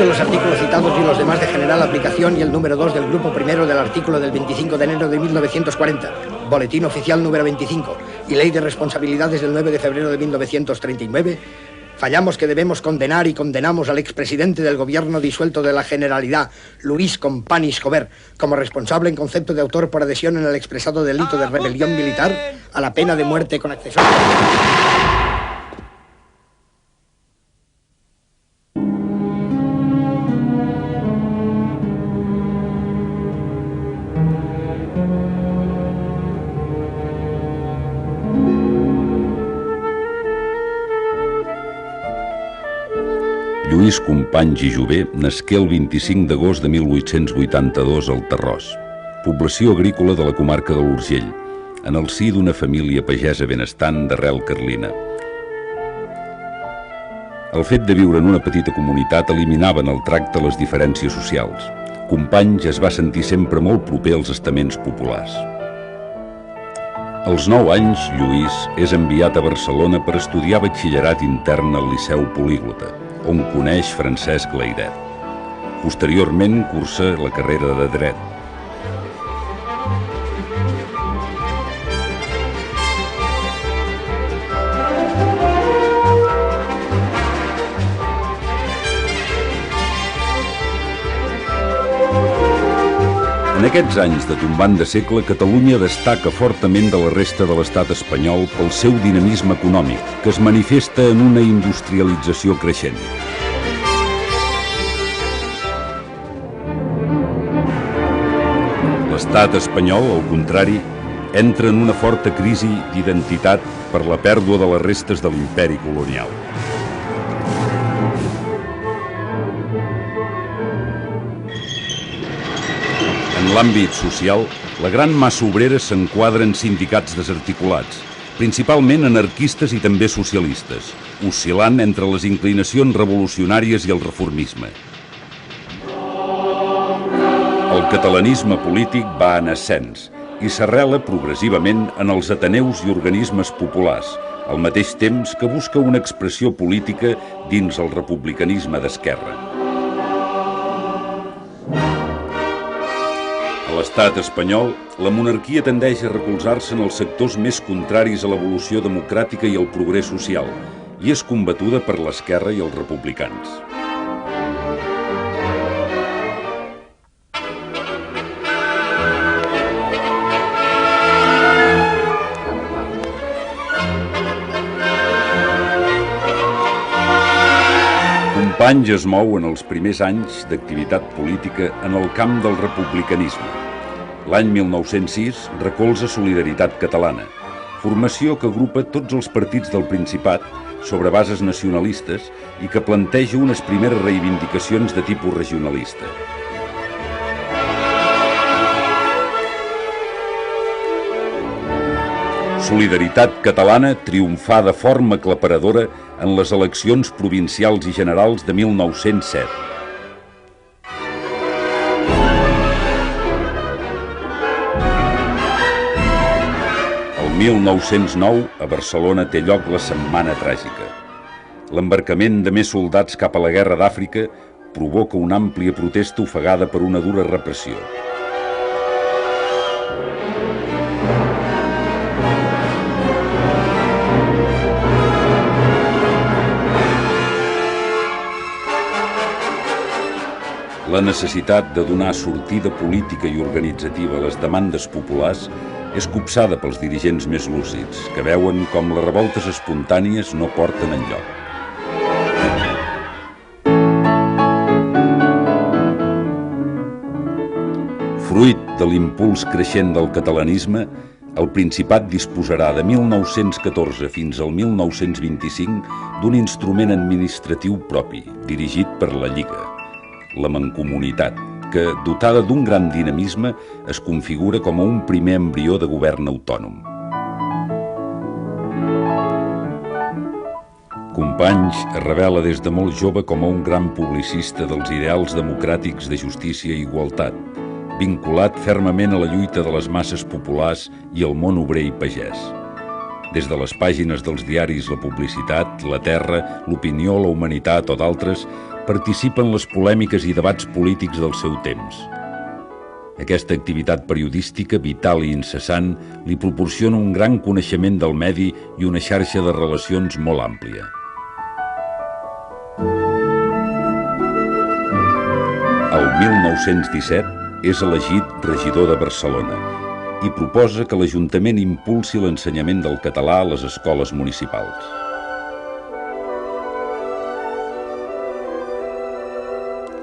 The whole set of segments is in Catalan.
Estos los artículos citados y los demás de general aplicación y el número 2 del grupo primero del artículo del 25 de enero de 1940, Boletín Oficial número 25 y Ley de Responsabilidades del 9 de febrero de 1939, fallamos que debemos condenar y condenamos al expresidente del gobierno disuelto de la Generalidad, Luis Companys Jover, como responsable en concepto de autor por adhesión en el expresado delito de rebelión militar a la pena de muerte con accesorio. Lluís Companys i Jover nasqué el 25 d'agost de 1882 al Tarròs, població agrícola de la comarca de l'Urgell, en el si d'una família pagesa benestant d'arrel carlina. El fet de viure en una petita comunitat eliminaven el tracte a les diferències socials. Companys es va sentir sempre molt proper als estaments populars. Als 9 anys, Lluís és enviat a Barcelona per estudiar batxillerat intern al Liceu Políglota, on coneix Francesc Layret. Posteriorment cursa la carrera de Dret. En aquests anys de tombant de segle, Catalunya destaca fortament de la resta de l'estat espanyol pel seu dinamisme econòmic, que es manifesta en una industrialització creixent. L'estat espanyol, al contrari, entra en una forta crisi d'identitat per la pèrdua de les restes de l'imperi colonial. En l'àmbit social, la gran massa obrera s'enquadra en sindicats desarticulats, principalment anarquistes i també socialistes, oscil·lant entre les inclinacions revolucionàries i el reformisme. El catalanisme polític va en ascens i s'arrela progressivament en els ateneus i organismes populars, al mateix temps que busca una expressió política dins el republicanisme d'esquerra. A l'estat espanyol, la monarquia tendeix a recolzar-se en els sectors més contraris a l'evolució democràtica i al progrés social, i és combatuda per l'esquerra i els republicans. Companys es mou en els primers anys d'activitat política en el camp del republicanisme. L'any 1906 recolza Solidaritat Catalana, formació que agrupa tots els partits del Principat sobre bases nacionalistes i que planteja unes primeres reivindicacions de tipus regionalista. Solidaritat Catalana triomfà de forma aclaparadora en les eleccions provincials i generals de 1907. El 1909, a Barcelona té lloc la Setmana Tràgica. L'embarcament de més soldats cap a la Guerra d'Àfrica provoca una àmplia protesta ofegada per una dura repressió. La necessitat de donar sortida política i organitzativa a les demandes populars és copsada pels dirigents més lúcids, que veuen com les revoltes espontànies no porten enlloc. Fruit de l'impuls creixent del catalanisme, el Principat disposarà de 1914 fins al 1925 d'un instrument administratiu propi, dirigit per la Lliga, la Mancomunitat, que, dotada d'un gran dinamisme, es configura com a un primer embrió de govern autònom. Companys es revela des de molt jove com a un gran publicista dels ideals democràtics de justícia i igualtat, vinculat fermament a la lluita de les masses populars i al món obrer i pagès. Des de les pàgines dels diaris La Publicitat, La Terra, L'Opinió, La Humanitat o d'altres, participa en les polèmiques i debats polítics del seu temps. Aquesta activitat periodística, vital i incessant, li proporciona un gran coneixement del medi i una xarxa de relacions molt àmplia. El 1917 és elegit regidor de Barcelona i proposa que l'Ajuntament impulsi l'ensenyament del català a les escoles municipals.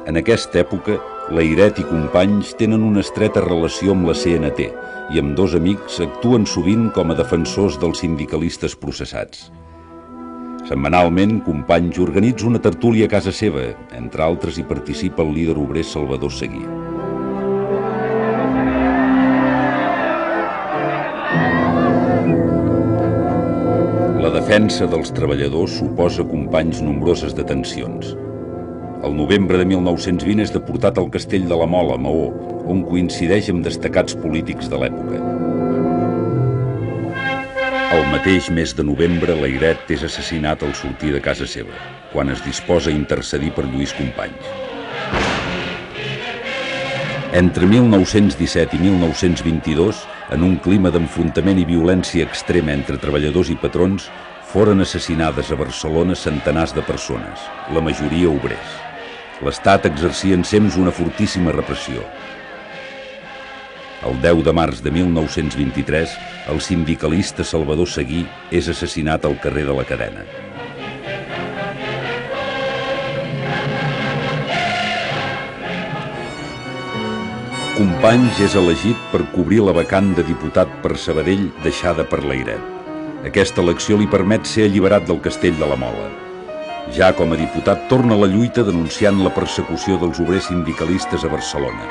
En aquesta època, Layret i companys tenen una estreta relació amb la CNT i amb dos amics actuen sovint com a defensors dels sindicalistes processats. Setmanalment, Companys organitza una tertúlia a casa seva. Entre altres, hi participa el líder obrer Salvador Seguí. La defensa dels treballadors suposa a Companys nombroses detencions. El novembre de 1920 és deportat al castell de la Mola, a Maó, on coincideix amb destacats polítics de l'època. El mateix mes de novembre, Layret és assassinat al sortir de casa seva, quan es disposa a intercedir per Lluís Companys. Entre 1917 i 1922, en un clima d'enfrontament i violència extrema entre treballadors i patrons, foren assassinades a Barcelona centenars de persones, la majoria obrers. L'Estat exercia ensems una fortíssima repressió. El 10 de març de 1923, el sindicalista Salvador Seguí és assassinat al carrer de la Cadena. Companys és elegit per cobrir la vacant de diputat per Sabadell deixada per Layret. Aquesta elecció li permet ser alliberat del castell de la Mola. Ja com a diputat torna a la lluita denunciant la persecució dels obrers sindicalistes a Barcelona.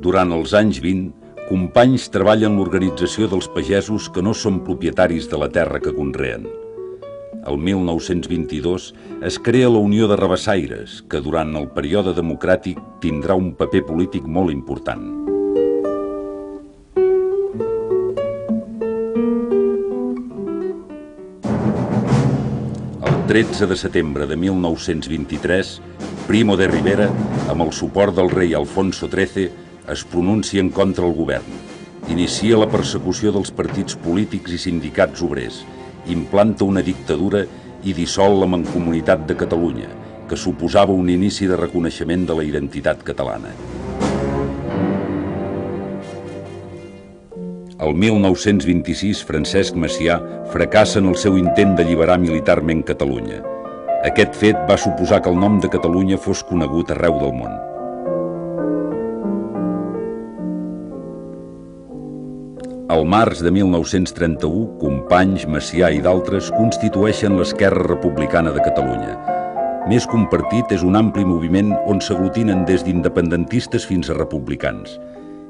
Durant els anys 20, Companys treballa en l'organització dels pagesos que no són propietaris de la terra que conreen. El 1922 es crea la Unió de Rabassaires, que durant el període democràtic tindrà un paper polític molt important. El 13 de setembre de 1923, Primo de Rivera, amb el suport del rei Alfonso XIII, es pronuncia en contra del govern, inicia la persecució dels partits polítics i sindicats obrers, implanta una dictadura i dissol la Mancomunitat de Catalunya, que suposava un inici de reconeixement de la identitat catalana. El 1926, Francesc Macià fracassa en el seu intent d'alliberar militarment Catalunya. Aquest fet va suposar que el nom de Catalunya fos conegut arreu del món. Al març de 1931, Companys, Macià i d'altres constitueixen l'Esquerra Republicana de Catalunya. Més que un partit, és un ampli moviment on s'aglutinen des d'independentistes fins a republicans.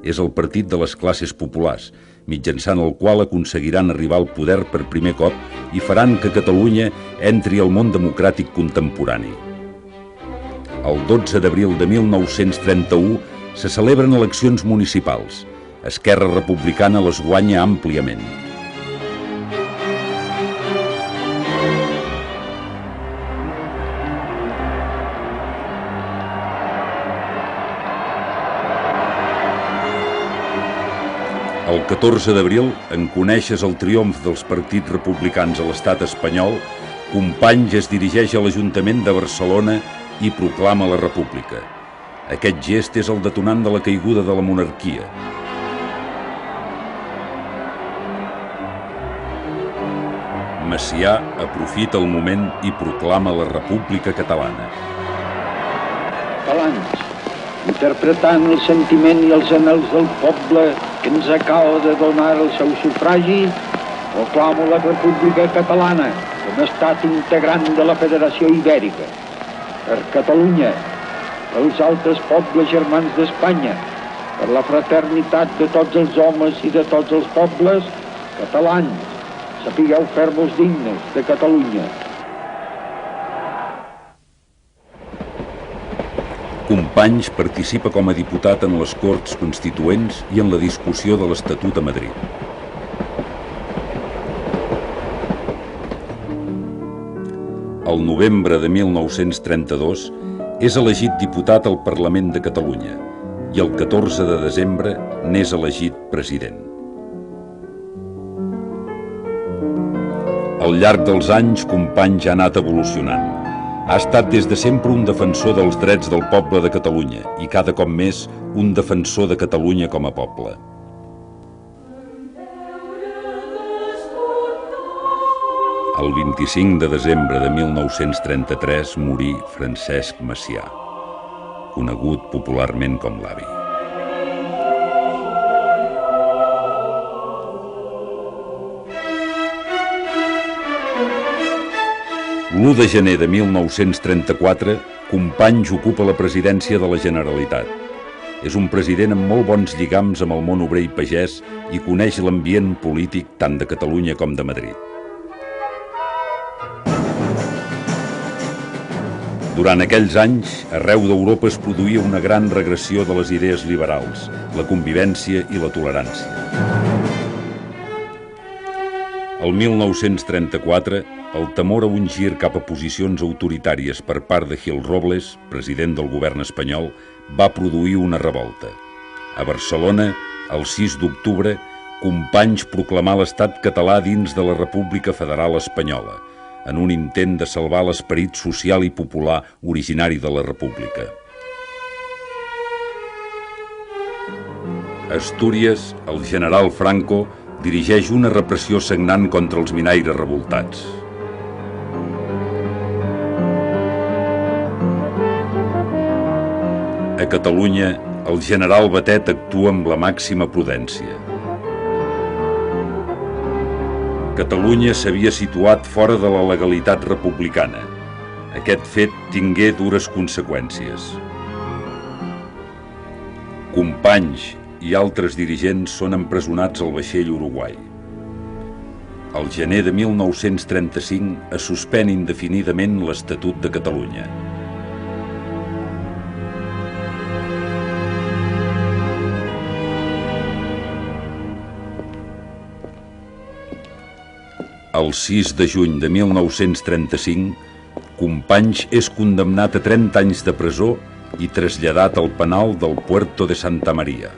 És el partit de les classes populars, mitjançant el qual aconseguiran arribar al poder per primer cop i faran que Catalunya entri al món democràtic contemporani. El 12 d'abril de 1931 se celebren eleccions municipals. Esquerra Republicana les guanya àmpliament. El 14 d'abril, en coneixes el triomf dels partits republicans a l'estat espanyol, Companys es dirigeix a l'Ajuntament de Barcelona i proclama la República. Aquest gest és el detonant de la caiguda de la monarquia. Macià aprofita el moment i proclama la República Catalana. Catalans, interpretant el sentiment i els anhels del poble que ens acaba de donar el seu sufragi, proclamo la República Catalana com a estat integrant de la Federació Ibèrica. Per Catalunya, pels altres pobles germans d'Espanya, per la fraternitat de tots els homes i de tots els pobles catalans, sapigueu fer-vos dignes de Catalunya. Companys Companys participa com a diputat en les Corts Constituents i en la discussió de l'Estatut a Madrid. Al novembre de 1932 és elegit diputat al Parlament de Catalunya i el 14 de desembre n'és elegit president. Al llarg dels anys, Companys ha anat evolucionant. Ha estat des de sempre un defensor dels drets del poble de Catalunya i cada cop més un defensor de Catalunya com a poble. El 25 de desembre de 1933 morí Francesc Macià, conegut popularment com l'Avi. L'1 de gener de 1934, Companys ocupa la presidència de la Generalitat. És un president amb molt bons lligams amb el món obrer i pagès i coneix l'ambient polític tant de Catalunya com de Madrid. Durant aquells anys, arreu d'Europa es produïa una gran regressió de les idees liberals, la convivència i la tolerància. El 1934, el temor a un gir cap a posicions autoritàries per part de Gil Robles, president del govern espanyol, va produir una revolta. A Barcelona, el 6 d'octubre, Companys proclamà l'estat català dins de la República Federal Espanyola, en un intent de salvar l'esperit social i popular originari de la República. A Astúries, el general Franco dirigeix una repressió sagnant contra els minaires revoltats. A Catalunya, el general Batet actua amb la màxima prudència. Catalunya s'havia situat fora de la legalitat republicana. Aquest fet tingué dures conseqüències. Companys i altres dirigents són empresonats al vaixell Uruguai. Al gener de 1935 es suspèn indefinidament l'Estatut de Catalunya. El 6 de juny de 1935, Companys és condemnat a 30 anys de presó i traslladat al penal del Puerto de Santa Maria.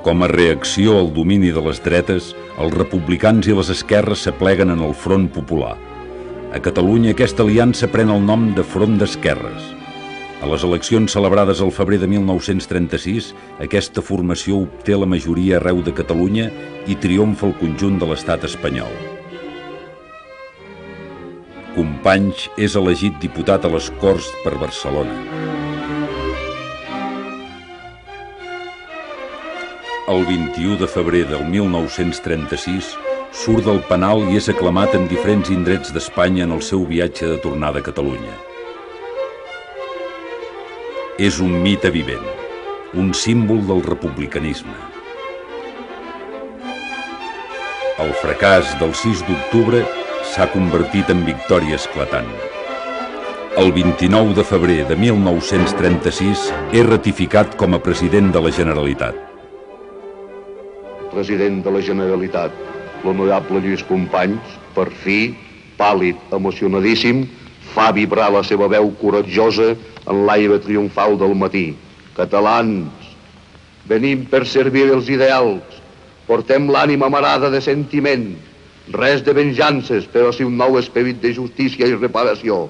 Com a reacció al domini de les dretes, els republicans i les esquerres s'apleguen en el Front Popular. A Catalunya aquesta aliança pren el nom de Front d'Esquerres. A les eleccions celebrades al febrer de 1936, aquesta formació obté la majoria arreu de Catalunya i triomfa al conjunt de l'estat espanyol. Companys és elegit diputat a les Corts per Barcelona. El 21 de febrer del 1936 surt del penal i és aclamat en diferents indrets d'Espanya en el seu viatge de tornada a Catalunya. És un mite vivent, un símbol del republicanisme. El fracàs del 6 d'octubre s'ha convertit en victòria esclatant. El 29 de febrer de 1936 és ratificat com a president de la Generalitat. President de la Generalitat, l'honorable Lluís Companys, per fi, pàl·lid, emocionadíssim, fa vibrar la seva veu coratjosa en l'aire triomfal del matí. Catalans, venim per servir els ideals, portem l'ànima amarada de sentiment, res de venjances, però sí un nou esperit de justícia i reparació.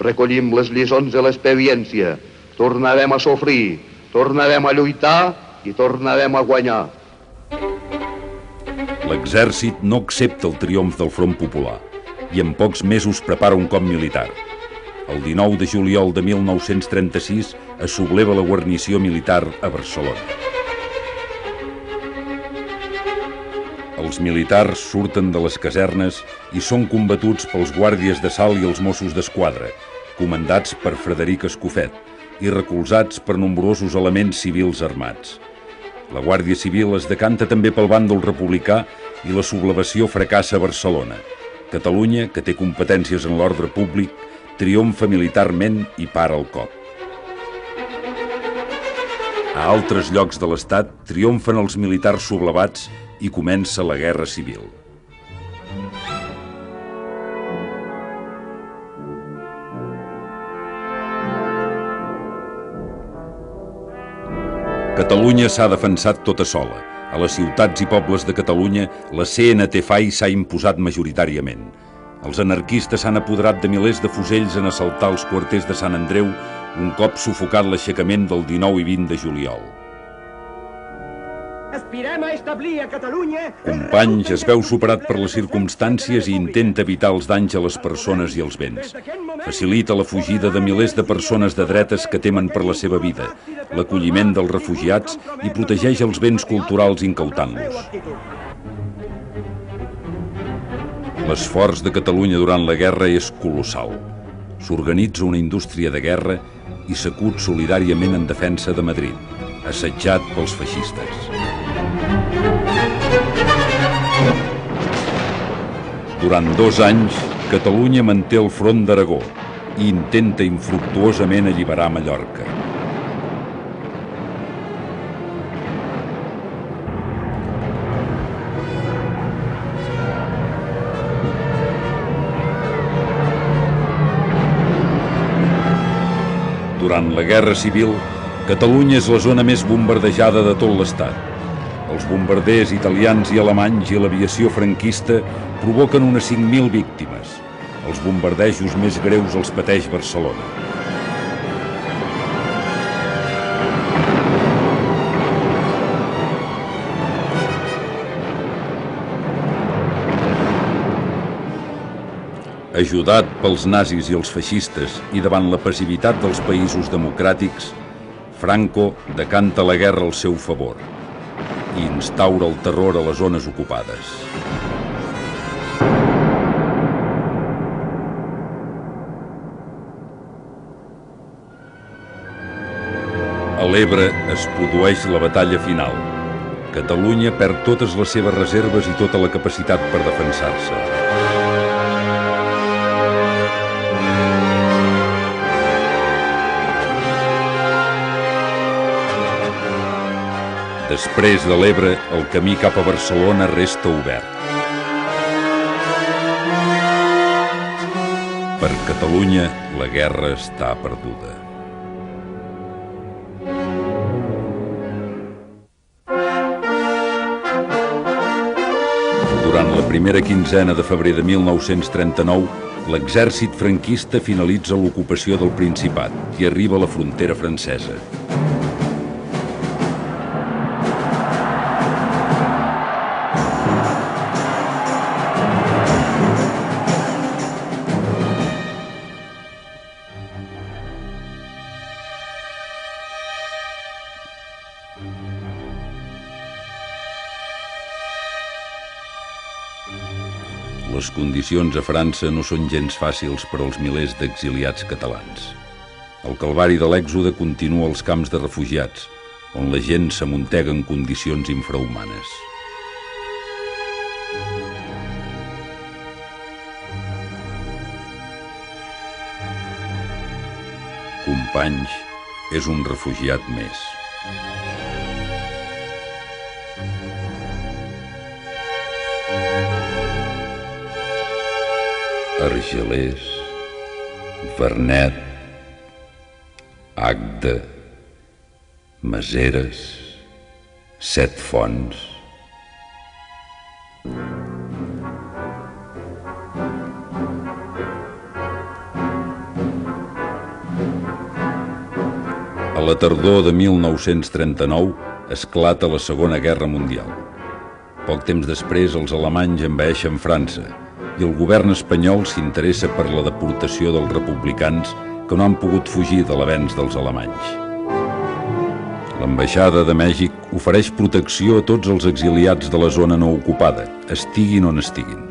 Recollim les lliçons de l'experiència, tornarem a sofrir, tornarem a lluitar i tornarem a guanyar. L'exèrcit no accepta el triomf del Front Popular i en pocs mesos prepara un cop militar. El 19 de juliol de 1936 es subleva la guarnició militar a Barcelona. Els militars surten de les casernes i són combatuts pels guàrdies d'assalt i els Mossos d'Esquadra, comandats per Frederic Escofet i recolzats per nombrosos elements civils armats. La Guàrdia Civil es decanta també pel bàndol republicà i la sublevació fracassa a Barcelona. Catalunya, que té competències en l'ordre públic, triomfa militarment i para el cop. A altres llocs de l'Estat triomfen els militars sublevats i comença la Guerra Civil. Catalunya s'ha defensat tota sola. A les ciutats i pobles de Catalunya, la CNT-FAI s'ha imposat majoritàriament. Els anarquistes s'han apoderat de milers de fusells en assaltar els quarters de Sant Andreu un cop sufocat l'aixecament del 19 i 20 de juliol. Aspirem a establir a Catalunya... Companys es veu superat per les circumstàncies i intenta evitar els danys a les persones i els béns. Facilita la fugida de milers de persones de dretes que temen per la seva vida, l'acolliment dels refugiats i protegeix els béns culturals incautant-los. L'esforç de Catalunya durant la guerra és colossal. S'organitza una indústria de guerra i s'acut solidàriament en defensa de Madrid, assetjat pels feixistes. Durant 2 anys, Catalunya manté el front d'Aragó i intenta infructuosament alliberar Mallorca. Durant la Guerra Civil, Catalunya és la zona més bombardejada de tot l'Estat. Els bombarders italians i alemanys i l'aviació franquista provoquen unes 5.000 víctimes. Els bombardejos més greus els pateix Barcelona. Ajudat pels nazis i els feixistes i davant la passivitat dels països democràtics, Franco decanta la guerra al seu favor i instaura el terror a les zones ocupades. A l'Ebre es produeix la batalla final. Catalunya perd totes les seves reserves i tota la capacitat per defensar-se. Després de l'Ebre, el camí cap a Barcelona resta obert. Per Catalunya, la guerra està perduda. Durant la primera quinzena de febrer de 1939, l'exèrcit franquista finalitza l'ocupació del Principat i arriba a la frontera francesa. Les condicions a França no són gens fàcils per als milers d'exiliats catalans. El calvari de l'èxode continua als camps de refugiats, on la gent s'amuntega en condicions infrahumanes. Companys és un refugiat més. Argelers, Vernet, Agde, Maseres, Set Fonts. A la tardor de 1939 esclata la Segona Guerra Mundial. Poc temps després, els alemanys envaeixen França i el govern espanyol s'interessa per la deportació dels republicans que no han pogut fugir de l'avenç dels alemanys. L'ambaixada de Mèxic ofereix protecció a tots els exiliats de la zona no ocupada, estiguin on estiguin.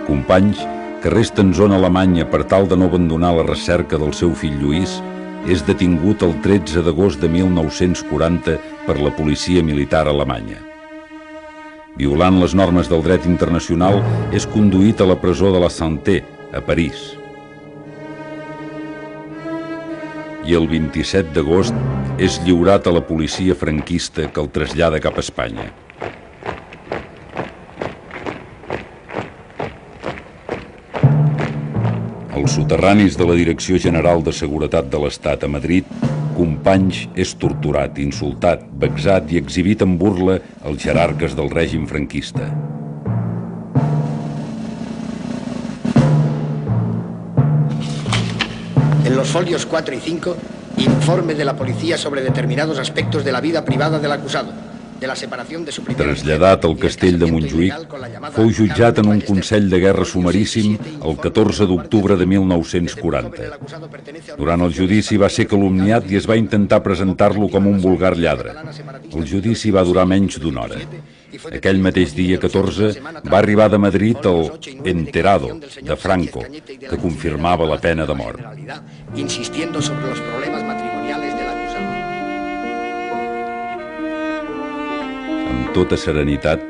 Companys, que resta en zona alemanya per tal de no abandonar la recerca del seu fill Lluís, és detingut el 13 d'agost de 1940 per la policia militar alemanya. violant les normes del dret internacional, és conduït a la presó de la Santé, a París. I el 27 d'agost és lliurat a la policia franquista que el trasllada cap a Espanya. Als soterranis de la Direcció General de Seguretat de l'Estat a Madrid, Companys és torturat, insultat, vexat i exhibit en burla als jerarques del règim franquista. En los folios 4 y 5, informe de la policía sobre determinados aspectos de la vida privada del acusado, de la separación de su primera... Traslladat al castell de Montjuïc, fou jutjat en un consell de guerra sumaríssim el 14 d'octubre de 1940. Durant el judici va ser calumniat i es va intentar presentar-lo com un vulgar lladre. El judici va durar menys d'una hora. Aquell mateix dia 14 va arribar de Madrid el enterado de Franco, que confirmava la pena de mort. Insistiendo sobre los problemas matrimoniales del acusado. Amb tota serenitat,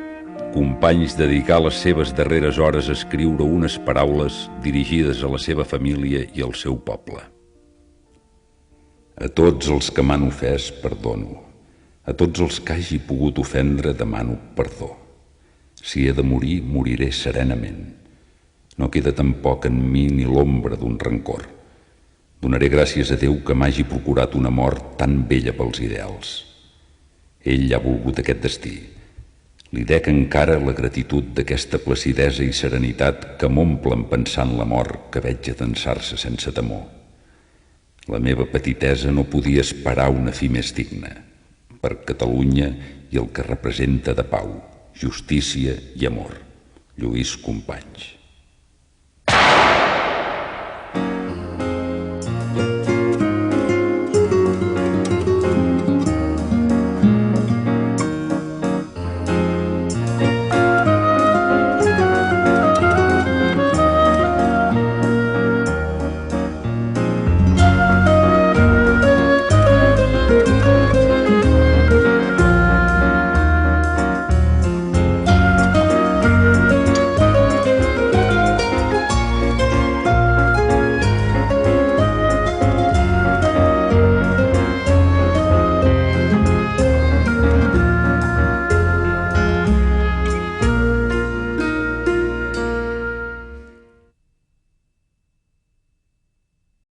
Companys dedicà les seves darreres hores a escriure unes paraules dirigides a la seva família i al seu poble. A tots els que m'han ofès, perdono. A tots els que hagi pogut ofendre, demano perdó. Si he de morir, moriré serenament. No queda tampoc en mi ni l'ombra d'un rancor. Donaré gràcies a Déu que m'hagi procurat una mort tan bella pels ideals. Ell ha volgut aquest destí. Li dec encara la gratitud d'aquesta placidesa i serenitat que m'omplen pensant la mort que veig adensar-se sense temor. La meva petitesa no podia esperar una fi més digna. Per Catalunya i el que representa de pau, justícia i amor. Lluís Companys.